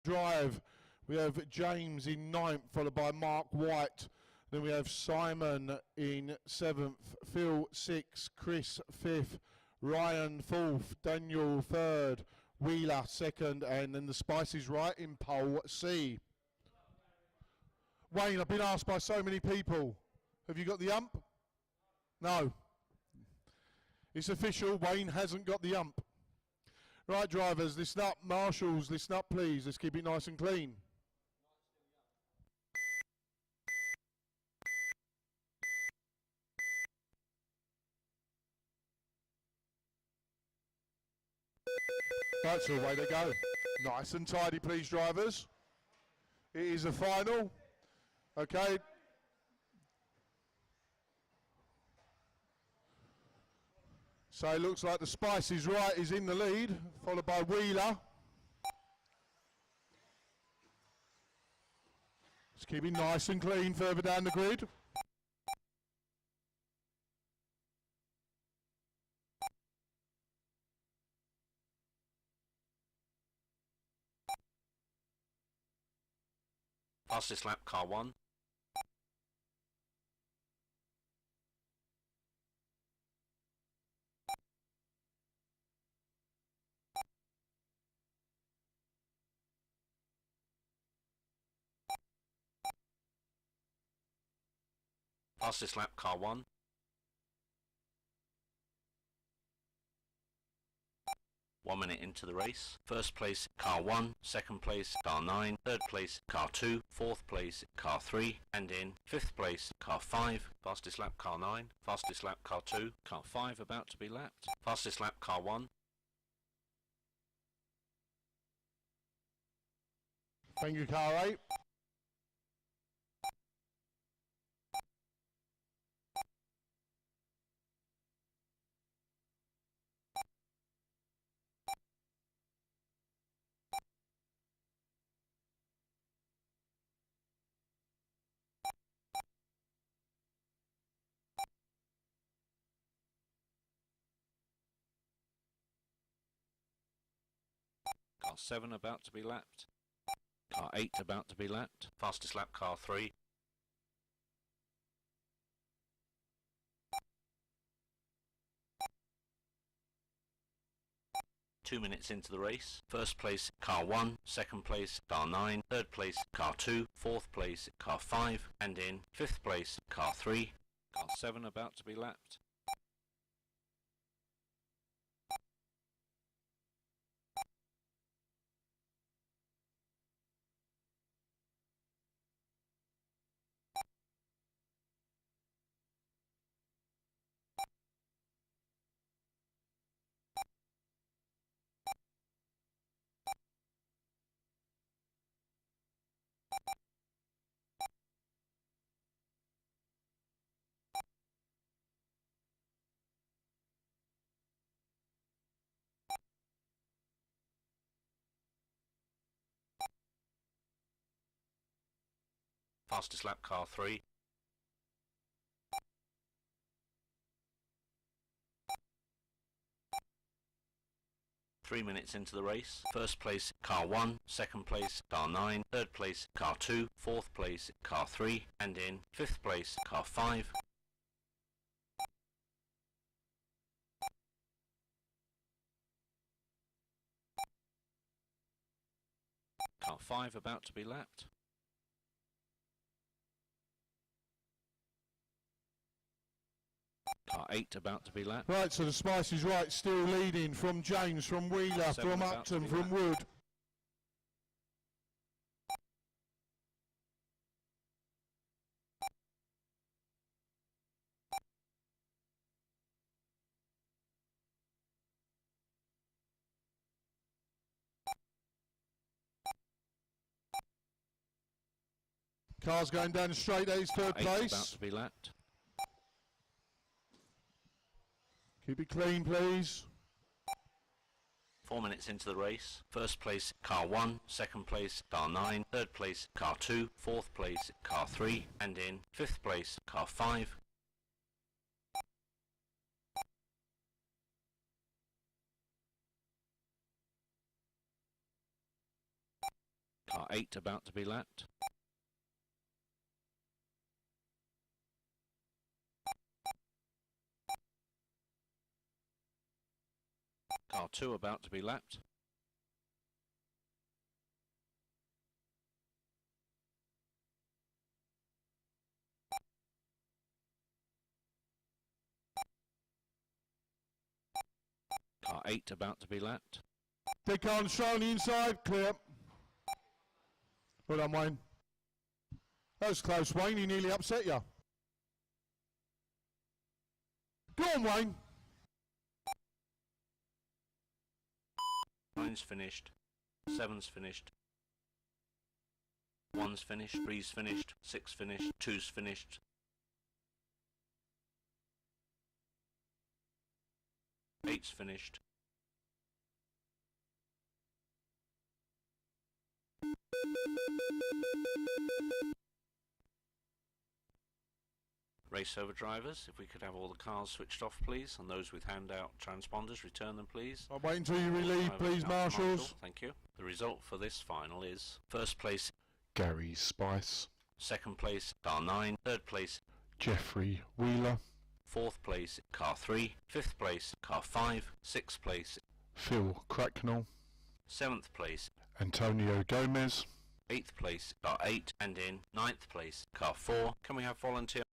drive. We have James in 9th, followed by Mark White. Then we have Simon in 7th, Phil 6th, Chris 5th, Ryan 4th, Daniel 3rd, Wheeler 2nd, and then the Spice is Right in pole C. Wayne, I've been asked by so many people, have you got the ump? No. It's official, Wayne hasn't got the ump. Right, drivers, listen up. Marshals, listen up, please. Let's keep it nice and clean. Right, so away they go. Nice and tidy, please, drivers. It is a final. Okay. So it looks like the Spice is Right is in the lead, followed by Wheeler. Let's keep it nice and clean further down the grid. Fastest lap, car 1. Fastest lap, car 1. One minute into the race. First place, car 1. Second place, car 9. Third place, car 2. Fourth place, car 3. And in fifth place, car 5. Fastest lap, car 9. Fastest lap, car 2. Car 5 about to be lapped. Fastest lap, car 1. Thank you, car 8. Car 7 about to be lapped. Car 8 about to be lapped. Fastest lap, car 3. Two minutes into the race. First place, car 1. Second place, car 9. Third place, car 2. Fourth place, car 5. And in fifth place, car 3. Car 7 about to be lapped. Fastest lap, car 3. Three minutes into the race. First place, car 1. Second place, car 9. Third place, car 2. Fourth place, car 3. And in fifth place, car 5. Car 5 about to be lapped. Car 8 about to be lapped. Right, so the Spice is Right still leading from James, from Wheeler, from Upton, from Wood. Cars going down the straight, that is third place. About to be lapped. Keep it clean, please. 4 minutes into the race. First place, car 1. Second place, car 9. Third place, car 2. Fourth place, car 3. And in fifth place, car 5. 8 about to be lapped. Car 2 about to be lapped. Car 8 about to be lapped. Dead car on the straight on the inside, clear. Well done, Wayne. That was close, Wayne. He nearly upset you. Go on, Wayne. 9's finished. 7's finished. 1's finished. 3's finished. 6's finished. 2's finished. 8's finished. Race over drivers, if we could have all the cars switched off please, and those with handout transponders, return them please. I'll wait until you relieve, please, marshals. Thank you. The result for this final is first place Gary Spice. Second place car 9. Third place Jeffrey Wheeler. Fourth place car 3. Fifth place car 5. Sixth place Phil Cracknell. Seventh place Antonio Gomez. 8th place car 8, and in 9th place car 4. Can we have volunteer